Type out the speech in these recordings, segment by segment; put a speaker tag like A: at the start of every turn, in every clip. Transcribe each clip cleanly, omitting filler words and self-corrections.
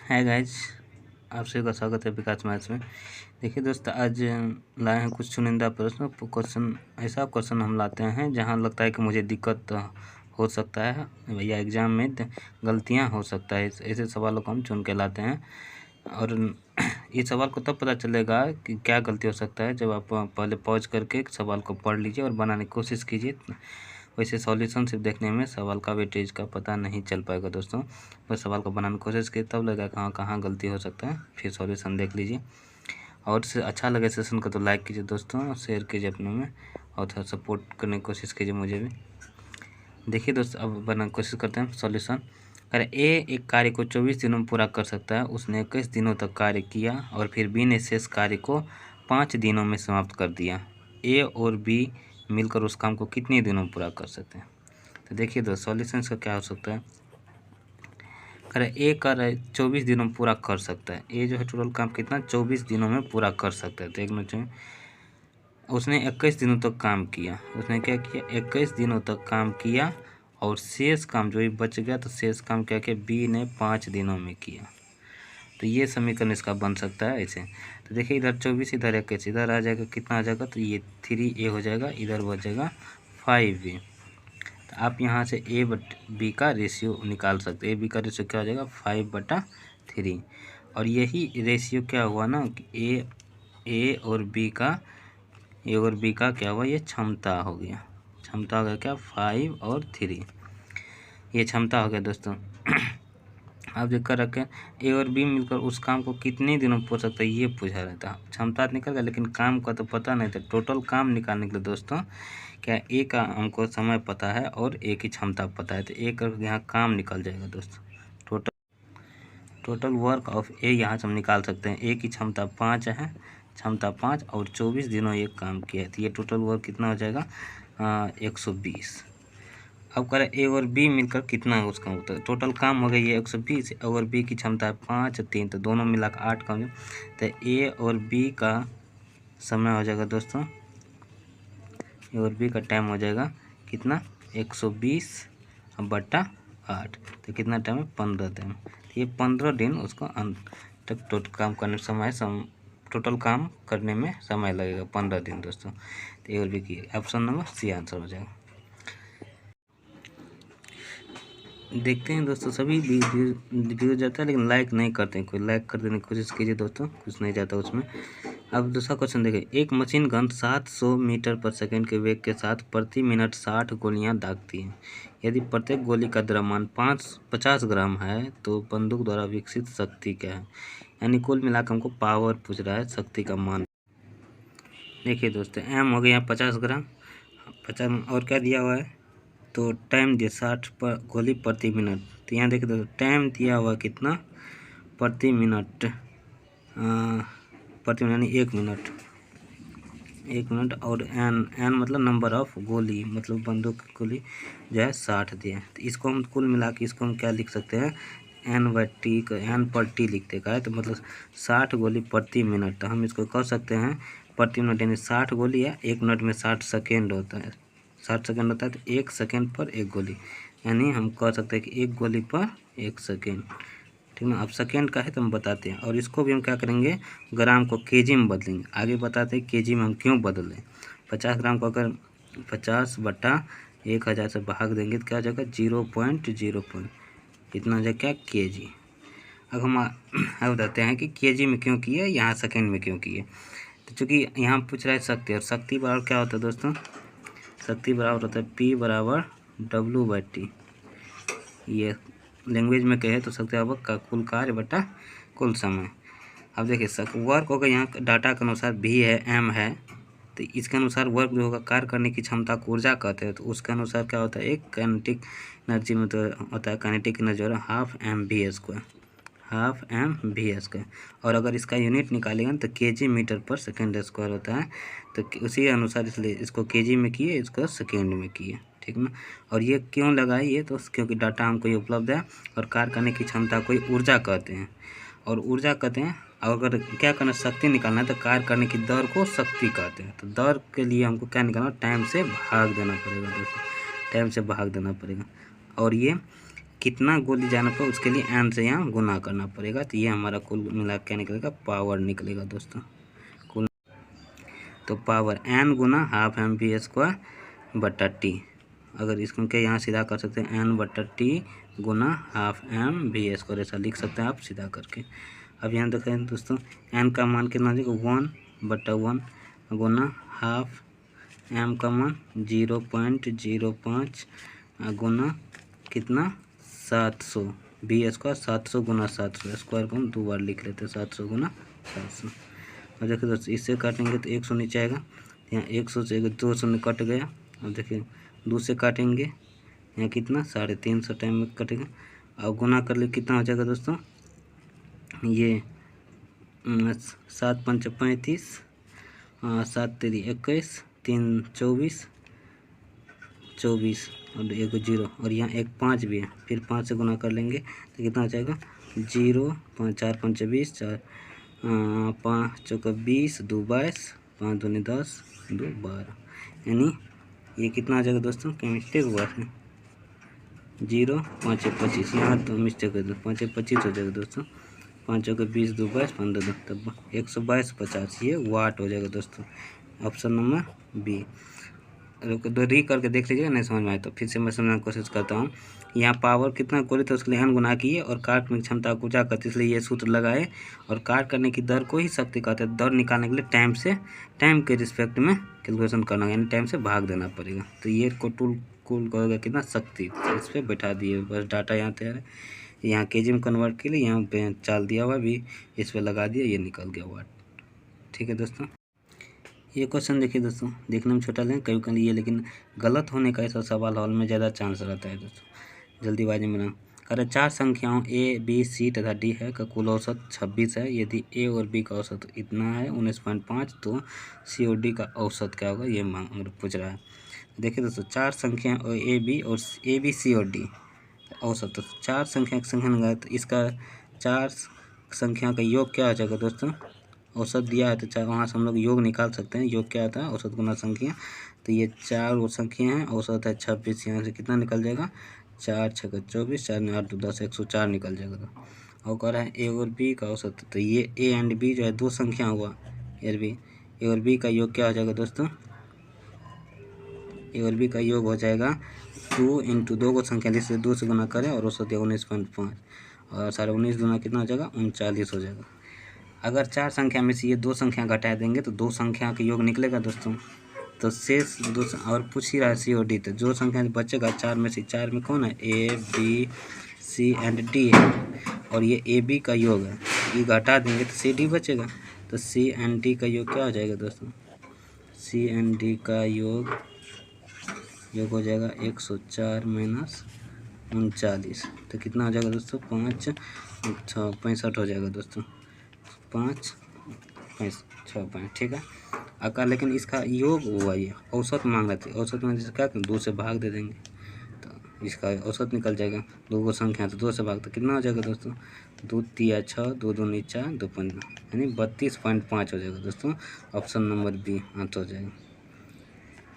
A: Hi guys, आप सभी का स्वागत है विकास मैथ्स में। देखिए दोस्त, आज लाए हैं कुछ चुनिंदा प्रश्न। ऐसा क्वेश्चन हम लाते हैं जहां लगता है कि मुझे दिक्कत हो सकता है या एग्ज़ाम में गलतियां हो सकता है, ऐसे सवालों को हम चुन के लाते हैं। और इस सवाल को तब पता चलेगा कि क्या गलती हो सकता है जब आप पहले पॉज करके सवाल को पढ़ लीजिए और बनाने की कोशिश कीजिए। वैसे सॉल्यूशन सिर्फ देखने में सवाल का वेटेज का पता नहीं चल पाएगा दोस्तों। बस सवाल को बनाने की कोशिश की तब लगा कहाँ कहाँ गलती हो सकता है, फिर सॉल्यूशन देख लीजिए। और से अच्छा लगे सेशन को तो लाइक कीजिए दोस्तों, शेयर कीजिए अपने में, और थोड़ा सपोर्ट करने की कोशिश कीजिए मुझे भी। देखिए दोस्तों, अब बनाने की कोशिश करते हैं सॉल्यूशन। अगर ए एक कार्य को 24 दिनों में पूरा कर सकता है, उसने 21 दिनों तक कार्य किया और फिर बी ने शेष कार्य को 5 दिनों में समाप्त कर दिया। ए और बी मिलकर उस काम को कितने दिनों में पूरा कर सकते हैं? तो देखिए दोस्तों, सॉल्यूशन इसका क्या हो सकता है। अगर ए कर 24 दिनों में पूरा कर सकता है, ए जो है टोटल काम कितना 24 दिनों में पूरा कर सकता है। देखना चाहिए उसने 21 दिनों तक काम किया। उसने क्या किया, 21 दिनों तक काम किया और शेष काम जो भी बच गया तो शेष काम क्या किया, बी ने 5 दिनों में किया। तो ये समीकरण इसका बन सकता है ऐसे। तो देखिए इधर 24 इधर 21 इधर आ जाएगा, कितना आ जाएगा, तो ये 3a हो जाएगा, इधर बच जाएगा 5a। तो आप यहाँ से ए बट बी का रेशियो निकाल सकते हैं। ए बी का रेशियो क्या हो जाएगा, 5/3। और यही रेशियो क्या हुआ ना कि ए और बी का क्या हुआ, ये क्षमता हो गया। क्षमता हो गया क्या, 5 और 3, ये क्षमता हो गया दोस्तों। आप देख कर रखें, ए और बी मिलकर उस काम को कितने दिनों में पूछ सकता है, ये पूछा रहता। क्षमता निकल गया लेकिन काम का तो पता नहीं था। टोटल काम निकालने के लिए दोस्तों क्या ए का हमको समय पता है और ए की क्षमता पता है, तो ए का यहाँ काम निकल जाएगा दोस्तों। टोटल वर्क ऑफ ए यहाँ से हम निकाल सकते हैं। ए की क्षमता 5 है, क्षमता 5 और 24 दिनों एक काम किया है, तो ये टोटल वर्क कितना हो जाएगा, 120। अब करें ए और बी मिलकर कितना है उसका होता है। टोटल काम हो गया ये 120 और बी की क्षमता है 5 3, तो दोनों मिलाकर 8 काम। तो ए और बी का समय हो जाएगा दोस्तों, ए और बी का टाइम हो जाएगा कितना, 120/8, तो कितना टाइम है, 15 दिन। तो ये 15 दिन उसको अंत तक टोटल काम करने टोटल काम करने में समय लगेगा 15 दिन दोस्तों। तो ए और बी की ऑप्शन नंबर सी आंसर हो जाएगा। देखते हैं दोस्तों, सभी वीडियो जाता है लेकिन लाइक नहीं करते हैं। कोई लाइक कर देने की कोशिश कीजिए दोस्तों, कुछ नहीं जाता उसमें। अब दूसरा क्वेश्चन देखिए, एक मशीन गन 700 मीटर पर सेकंड के वेग के साथ प्रति मिनट 60 गोलियां दागती है। यदि प्रत्येक गोली का द्रव्यमान 50 ग्राम है तो बंदूक द्वारा विकसित शक्ति क्या है। यानी कुल मिलाकर हमको पावर पूछ रहा है, शक्ति का मान। देखिए दोस्तों, एम हो गया 50 ग्राम, 50 और क्या दिया हुआ है, तो टाइम दिया 60 पर गोली प्रति मिनट। तो यहाँ देखिए दोस्तों, टाइम दिया हुआ कितना, प्रति मिनट, प्रति मिनट यानी 1 मिनट, 1 मिनट। और एन मतलब नंबर ऑफ गोली, मतलब बंदूक की गोली जो है 60 दिया है। तो इसको हम कुल मिला के इसको हम क्या लिख सकते हैं, n/t, एन पर टी लिखते का है, तो मतलब 60 गोली प्रति मिनट। तो हम इसको कह सकते हैं प्रति मिनट यानी 60 गोली है, 1 मिनट में 60 सेकेंड होता है, 60 सेकेंड होता है, तो 1 सेकेंड पर 1 गोली, यानी हम कह सकते हैं कि 1 गोली पर 1 सेकेंड। ठीक ना। अब सेकेंड का है तो हम बताते हैं, और इसको भी हम क्या करेंगे, ग्राम को केजी में बदलेंगे। आगे बताते हैं केजी में हम क्यों बदलें। 50 ग्राम को अगर 50/1000 से भाग देंगे तो क्या हो जाएगा, 0.0 इतना हो जाएगा क्या, केजी। अब हम बताते हैं कि केजी में क्यों किए, यहाँ सेकेंड में क्यों किए। तो चूँकि यहाँ पूछ रहा है शक्ति, और शक्ति बराबर क्या होता है दोस्तों, शक्ति बराबर होता है P/W/T। ये लैंग्वेज में कहे तो शक्ति बराबर का कुल कार्य बटा कुल समय। अब देखिए वर्क होगा, यहाँ डाटा के अनुसार भी है, एम है, तो इसके अनुसार वर्क जो होगा, कार्य करने की क्षमता को ऊर्जा कहते हैं। तो उसके अनुसार क्या होता है, एक काइनेटिक एनर्जी में तो होता है, काइनेटिक एनर्जी हो रहा है 12 mv²। और अगर इसका यूनिट निकालेंगे तो केजी मीटर पर सेकेंड स्क्वायर होता है। तो उसी अनुसार इसलिए इसको केजी में किए, इसको सेकेंड में किए, ठीक ना। और ये क्यों लगाए, ये तो क्योंकि डाटा हमको ये उपलब्ध है, और कार्य करने की क्षमता को ऊर्जा कहते हैं, और ऊर्जा कहते हैं। और अगर क्या करना, शक्ति निकालना है तो कार्य करने की दर को शक्ति कहते हैं। तो दर के लिए हमको क्या निकालना, टाइम से भाग देना पड़ेगा दोस्तों, टाइम से भाग देना पड़ेगा। और ये कितना गोली जाना पर उसके लिए एन से यहाँ गुना करना पड़ेगा। तो ये हमारा कुल मिला क्या निकलेगा, पावर निकलेगा दोस्तों कुल। तो पावर एन गुना हाफ एम वी स्क्वायर बटा टी। अगर इसको क्या यहाँ सीधा कर सकते हैं, एन बटा टी गुना हाफ एम वी स्क्वायर, ऐसा लिख सकते हैं आप सीधा करके। अब यहाँ देखें दोस्तों, एन का मान कितना हो जाएगा, 1/1 गुना हाफ एम का मान 0.05 गुना कितना 700 बी स्क्वायर, 700 गुना 700 स्क्वायर को हम 2 बार लिख लेते हैं, 700 गुना 700। और देखिए दोस्तों इससे काटेंगे तो 100 नीचे आएगा, यहाँ 100 से 200 कट गया। और देखिए 2 से काटेंगे यहाँ कितना 350 टाइम में कटेगा। और गुना कर ले कितना हो जाएगा दोस्तों, ये 7 5 35, 7 3 21, 3 24 24 और 1 0 और यहाँ एक 5 भी है, फिर 5 से गुना कर लेंगे तो कितना हो जाएगा 0 5 4 5 20, 4 5 चौका 20, 2 22, 5 दूनी 10, 2 12, यानी ये कितना आ जाएगा दोस्तों, क्या मिस्टेक हुआ है 0 5 25, यहाँ तो मिस्टेक है, 5 25 हो जाएगा दोस्तों, 5 चौका 20, 2 22, 15 10, तब 122 50, ये वाट हो जाएगा दोस्तों, ऑप्शन नंबर बी। दो री करके देख लीजिएगा, नहीं समझ में आए तो फिर से मैं समझाने की कोशिश करता हूँ। यहाँ पावर कितना गोली तो उसके लिए एन गुना कीजिए और काट में क्षमता को जा करते, इसलिए ये सूत्र लगाए। और काट करने की दर को ही शक्ति कहते हैं, दर निकालने के लिए टाइम के रिस्पेक्ट में कैलकुलेशन करना, यानी टाइम से भाग देना पड़ेगा। तो ये को टूल कुल करेगा कितना शक्ति, तो इस पर बैठा दिए, बस डाटा यहाँ तैयार है। यहाँ केजी में कन्वर्ट के लिए यहाँ पे चाल दिया हुआ भी, इस पर लगा दिया, ये निकल गया वाट। ठीक है दोस्तों, ये क्वेश्चन देखिए दोस्तों, देखने में छोटा लेकिन कभी कभी ये लेकिन गलत होने का ऐसा सवाल हॉल में ज़्यादा चांस रहता है दोस्तों। जल्दीबाजी में ना अरे 4 संख्याओं ए बी सी तथा डी है का कुल औसत 26 है। यदि ए और बी का औसत इतना है 19.5, तो सी और डी का औसत क्या होगा, ये मांग पूछ रहा है। देखिए दोस्तों 4 संख्या ए बी और ए बी सी और डी औसत, तो 4 संख्या की संख्या लगाए तो इसका 4 संख्या का योग क्या हो जाएगा दोस्तों, औसत दिया है तो चाहे वहाँ से हम लोग योग निकाल सकते हैं। योग क्या आता है, औसत गुना संख्या। तो ये 4 वो संख्या हैं, औसत है 26, यहाँ से कितना निकल जाएगा 4 6 24, 4 9 8 2 10, 104 निकल जाएगा। तो और कह रहा है ए और बी का औसत, तो ये ए एंड बी जो है 2 संख्या हुआ, ए और बी का योग क्या हो जाएगा दोस्तों, ए और बी का योग हो जाएगा 2 × 2 को संख्या जिससे 2 से गुना करें और औसत 19.5 और 19 गुना कितना हो जाएगा 39 हो जाएगा। अगर 4 संख्या में से ये 2 संख्या घटा देंगे तो 2 संख्या का योग निकलेगा दोस्तों। तो शेष 2 और पूछ ही रहा है सी और डी, तो जो संख्या बचेगा 4 में से, 4 में कौन है A B C and D है, और ये ए बी का योग है, ये घटा देंगे तो सी डी बचेगा। तो सी एंड डी का योग क्या हो जाएगा दोस्तों, सी एंड डी का योग हो जाएगा 104 माइनस 39, तो कितना हो जाएगा दोस्तों 5 6 65 हो जाएगा दोस्तों, 5 5 6 5। ठीक है अका, लेकिन इसका योग हुआ, ये औसत मांग रहे थे, औसत में जैसे क्या 2 से भाग दे देंगे तो इसका औसत निकल जाएगा। 2 को संख्या तो 2 से भाग, तो कितना हो जाएगा दोस्तों 2 3 6 2 2 4 2 5, यानी 32.5 हो जाएगा दोस्तों। ऑप्शन नंबर बी आंसर हो जाएगा,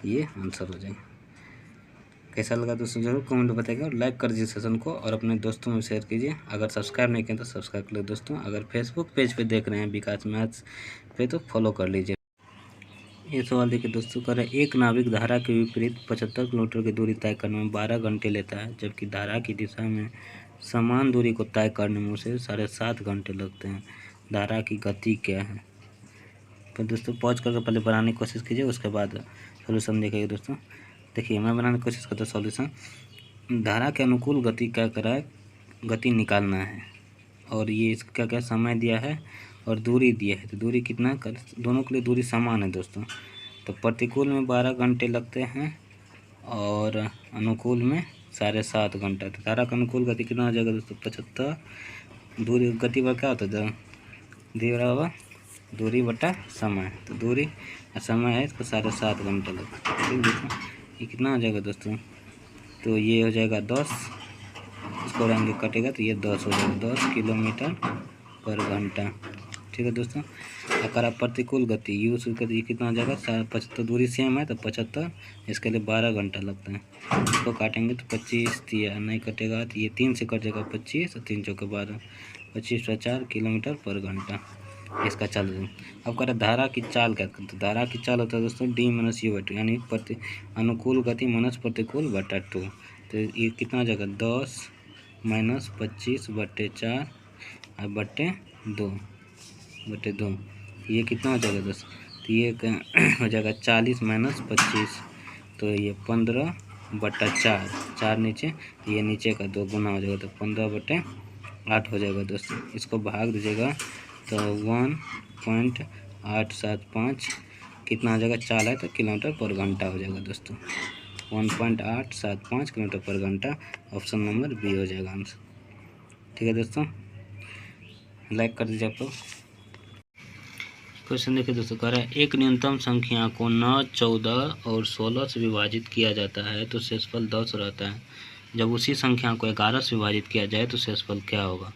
A: ये आंसर हो जाएगा। कैसा लगा दोस्तों जरूर कमेंट में बताइएगा और लाइक कर दीजिए सेशन को और अपने दोस्तों में शेयर कीजिए। अगर सब्सक्राइब नहीं किया तो सब्सक्राइब कर लीजिए दोस्तों। अगर फेसबुक पेज पे देख रहे हैं विकास मैथ्स पे तो फॉलो कर लीजिए। ये सवाल देखिए दोस्तों, कह रहे एक नाविक धारा के विपरीत 75 किलोमीटर की दूरी तय करने में 12 घंटे लेता है, जबकि धारा की दिशा में समान दूरी को तय करने में उसे 7.5 घंटे लगते हैं। धारा की गति क्या है। तो दोस्तों पॉज करके पहले बनाने की कोशिश कीजिए, उसके बाद सोल्यूशन देखिएगा दोस्तों। देखिए मैं बनाने की कोशिश करता हूँ सॉल्यूशन। धारा के अनुकूल गति क्या करा है, गति निकालना है, और ये इसका क्या समय दिया है और दूरी दिया है। तो दूरी कितना कर, दोनों के लिए दूरी समान है दोस्तों। तो प्रतिकूल में 12 घंटे लगते हैं और अनुकूल में 7.5 घंटा। तो धारा का अनुकूल गति कितना हो जाएगा दोस्तों 75, दूरी गति पर क्या होता है दूरी बटा समय। तो दूरी और समय है इसको 7.5 घंटा लगता है। ठीक दोस्तों, ये कितना हो जाएगा दोस्तों, तो ये हो जाएगा 10, इसको रहेंगे कटेगा तो ये 10 हो जाएगा, 10 किलोमीटर पर घंटा। ठीक है दोस्तों। अगर प्रतिकूल गति यू से गति कितना हो जाएगा, 75 दूरी सेम है तो 75, इसके लिए 12 घंटा लगता है। इसको काटेंगे तो 25 दिया नहीं कटेगा तो ये 3 से कट जाएगा 25 और 3 चौके 12, 25 × 4 किलोमीटर पर घंटा इसका चाल। अब कह रहा धारा की चाल क्या करते, तो धारा की चाल होता है दोस्तों D-U/2 यानी अनुकूल गति माइनस प्रतिकूल बटा 2। तो ये कितना हो जाएगा 10 - 25/4 और बटे 2 ये कितना हो जाएगा दोस्तों, तो ये हो जाएगा 40 - 25, तो ये 15/4, 4 नीचे ये नीचे का 2 गुना हो जाएगा तो 15/8 हो जाएगा दोस्तों। इसको भाग दीजिएगा तो 1.875 कितना हो जाएगा, चाल है तो किलोमीटर पर घंटा हो जाएगा दोस्तों। 1.875 किलोमीटर पर घंटा, ऑप्शन नंबर बी हो जाएगा आंसर। ठीक है दोस्तों, लाइक कर दीजिए आप लोग। क्वेश्चन देखिए दोस्तों, कह रहा है एक न्यूनतम संख्या को 9, 14 और 16 से विभाजित किया जाता है तो शेषफल 10 रहता है। जब उसी संख्या को 11 से विभाजित किया जाए तो शेषफल क्या होगा।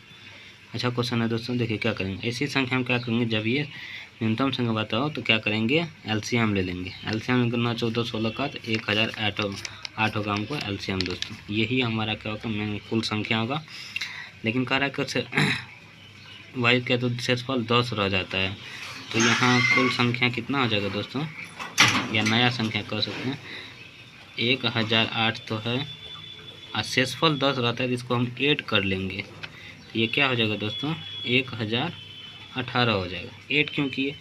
A: अच्छा क्वेश्चन है दोस्तों। देखिए क्या करेंगे, ऐसी संख्या में क्या करेंगे, जब ये न्यूनतम संख्या बताओ तो क्या करेंगे, एलसीएम ले लेंगे। एलसीएम 9, 14, 16 का तो 1008 होगा हमको एलसीएम दोस्तों। यही हमारा क्या होगा, मेन कुल संख्या होगा। लेकिन कह रहा है कि विभाजित किया तो शेषफल 10 रह जाता है। तो यहाँ कुल संख्या कितना हो जाएगा दोस्तों, या नया संख्या कह सकते हैं 1008 तो है और शेषफल 10 रहता है, तो इसको हम ऐड कर लेंगे तो ये क्या हो जाएगा दोस्तों 1018 हो जाएगा। ऐड क्यों किए,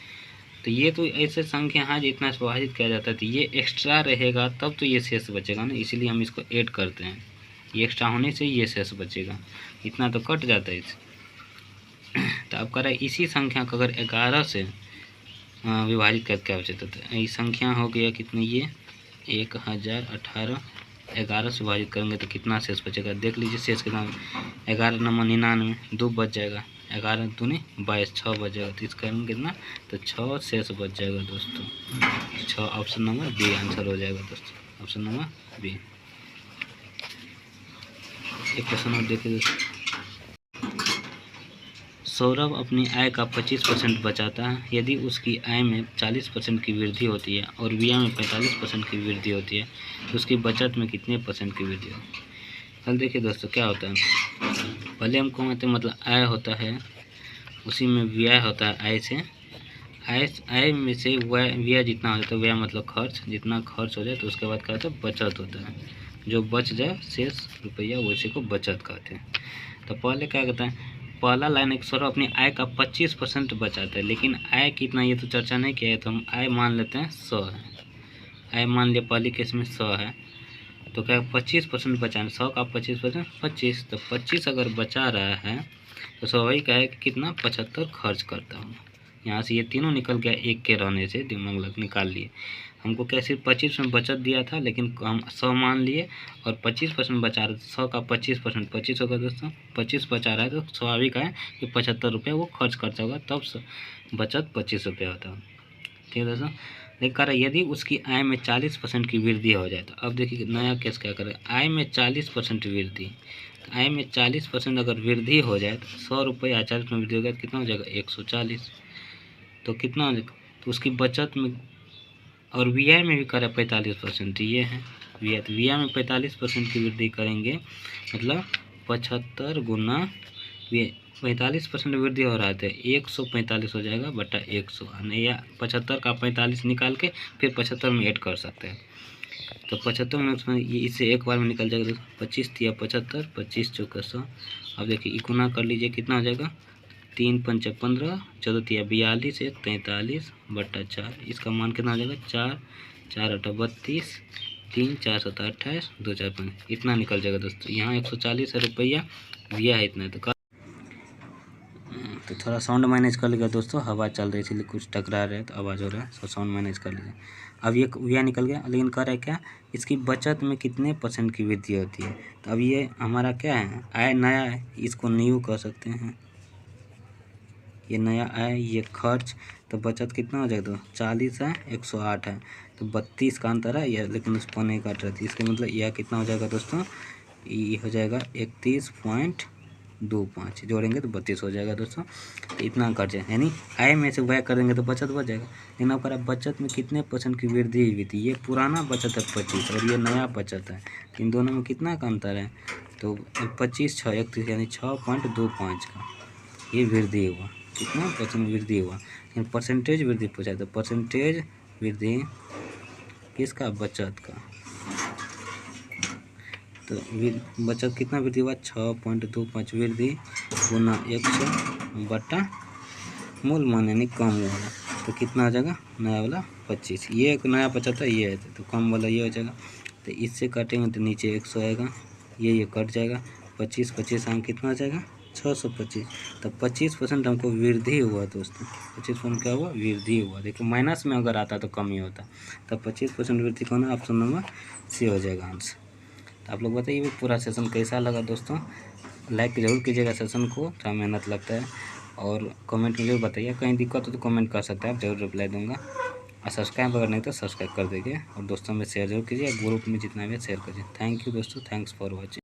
A: तो ये तो ऐसे संख्या है जितना से विभाजित किया जाता है तो ये एक्स्ट्रा रहेगा तब तो ये शेष बचेगा ना, इसीलिए हम इसको ऐड करते हैं। ये एक्स्ट्रा होने से ये शेष बचेगा, इतना तो कट जाता है इससे। तो अब कह रहा है इसी संख्या को अगर 11 से विभाजित करके क्या बचता तो ये संख्या हो गया कितनी, ये 1018, 11 से विभाजित करेंगे तो कितना शेष बचेगा, देख लीजिए शेष कितना, 11 नंबर 99, 2 बच जाएगा, 11 दूनी 22, 6 बच जाएगा। तो इसका कितना, तो 6 शेष बच जाएगा दोस्तों। 6 ऑप्शन नंबर बी आंसर हो जाएगा दोस्तों, ऑप्शन नंबर बी। एक क्वेश्चन और देखिए दोस्तों, सौरभ अपनी आय का 25% बचाता है। यदि उसकी आय में 40% की वृद्धि होती है और व्यय में 45% की वृद्धि होती है तो उसकी बचत में कितने % की वृद्धि होती है। कल देखिए दोस्तों क्या होता है, पहले हम कहते हैं मतलब आय होता है, उसी में व्यय होता है, आय में से व्यय जितना हो जाता है, व्यय मतलब खर्च, जितना खर्च हो जाए तो उसके बाद क्या होता है, बचत होता है। जो बच जाए शेष रुपया उसी को बचत कहते हैं। तो पहले क्या कहता है, पहला लाइन एक सौरभ अपनी आय का 25% बचाता है, लेकिन आय कितना ये तो चर्चा नहीं किया है, तो हम आय मान लेते हैं 100 है। आय मान लिया पहली केस में 100 है, तो क्या 25% बचाना, 100 का 25%, 25, तो 25 अगर बचा रहा है तो स्वाभाविक है कि कितना 75 खर्च करता हूँ। यहाँ से ये तीनों निकल गया, एक के रहने से दिमाग लग निकाल लिए। हमको क्या सिर्फ 25 में बचत दिया था, लेकिन हम 100 मान लिए और 25% बचा रहे, 100 का 25%, 25 होगा दोस्तों, 25 बचा रहा है तो स्वाभाविक है कि 75 रुपये वो खर्च करता होगा, तब बचत 25 रुपये होता है। ठीक है दोस्तों। लेकिन कह रहा है यदि उसकी आय में 40% की वृद्धि हो जाए, तो अब देखिए नया केस क्या करे, आय में 40% वृद्धि, आय में 40% अगर वृद्धि हो जाए तो 100 रुपये या 40 में वृद्धि हो गया तो कितना हो जाएगा 140, तो कितना हो जाएगा, तो उसकी बचत में और व्यय में भी करे 45%, ये है व्यय, तो व्यय में 45% की वृद्धि करेंगे, मतलब 75 गुना 45% वृद्धि हो रहा है तो 145 हो जाएगा बटा 100, या 75 का 45 निकाल के फिर 75 में ऐड कर सकते हैं। तो 75 में ये इससे एक बार में निकल जाएगा, 25 दिया 75, 25 चौका 100। अब देखिए गुना कर लीजिए, कितना हो जाएगा 3 पंचे 15, 14 दिया 42, 1 43 बटा 4, इसका मान कितना हो जाएगा 4, 4 8 32, 3 4 7 28, 2 4 5, इतना निकल जाएगा दोस्तों। यहाँ 140 रुपया दिया है इतना, तो थोड़ा साउंड मैनेज कर लीजिएगा दोस्तों, हवा चल रही है इसलिए कुछ टकरा रहा है तो आवाज़ हो रहा है, तो साउंड मैनेज कर लीजिए। अब ये व्यय निकल गया, लेकिन कह रहा है क्या, इसकी बचत में कितने % की वृद्धि होती है। तो अब ये हमारा क्या है, आय नया है, इसको न्यू कह सकते हैं, ये नया आय, ये खर्च, तो बचत कितना हो जाएगा, तो 40 है 108 है, तो 32 का अंतर है यह, लेकिन उस पौने काट रही थी, इसका मतलब यह कितना हो जाएगा दोस्तों, ये हो जाएगा 31.8 25 जोड़ेंगे तो 32 हो जाएगा दोस्तों। तो इतना कट जाए, यानी आय में से व्यय करेंगे तो बचत बढ़ जाएगा। लेकिन अब आप बचत में कितने % की वृद्धि हुई थी? ये पुराना बचत है 25 और ये नया बचत है, इन दोनों में कितना का अंतर है? तो 25 6 31 यानी 6.25 का ये वृद्धि हुआ। कितना % वृद्धि हुआ? लेकिन परसेंटेज वृद्धि पूछा, तो परसेंटेज वृद्धि किसका? बचत का। तो बचत कितना वृद्धि हुआ? 6.25 वृद्धि गुना 100 बटा मूल मान यानी कम वाला, तो कितना आ जाएगा? नया वाला 25, ये एक नया बचत है, ये है तो कम वाला ये हो जाएगा। तो इससे काटेंगे तो नीचे 100 आएगा, ये कट जाएगा। 25 आगे कितना आ जाएगा? 625। तो 25% हमको वृद्धि हुआ दोस्तों। 25% क्या हुआ? वृद्धि हुआ। देखो माइनस में अगर आता तो कम ही होता, तब 25% वृद्धि कौन है? ऑप्शन नंबर सी हो जाएगा आंसर। तो आप लोग बताइए पूरा सेशन कैसा लगा दोस्तों। लाइक जरूर कीजिएगा सेशन को, थोड़ा मेहनत लगता है। और कमेंट में जरूर बताइए, कहीं दिक्कत हो तो कमेंट कर सकते हैं आप, जरूर रिप्लाई दूंगा। और सब्सक्राइब अगर नहीं तो सब्सक्राइब कर दीजिए और दोस्तों में शेयर जरूर कीजिए, ग्रुप में जितना भी शेयर कीजिए। थैंक यू दोस्तों, थैंक्स फॉर वॉचिंग।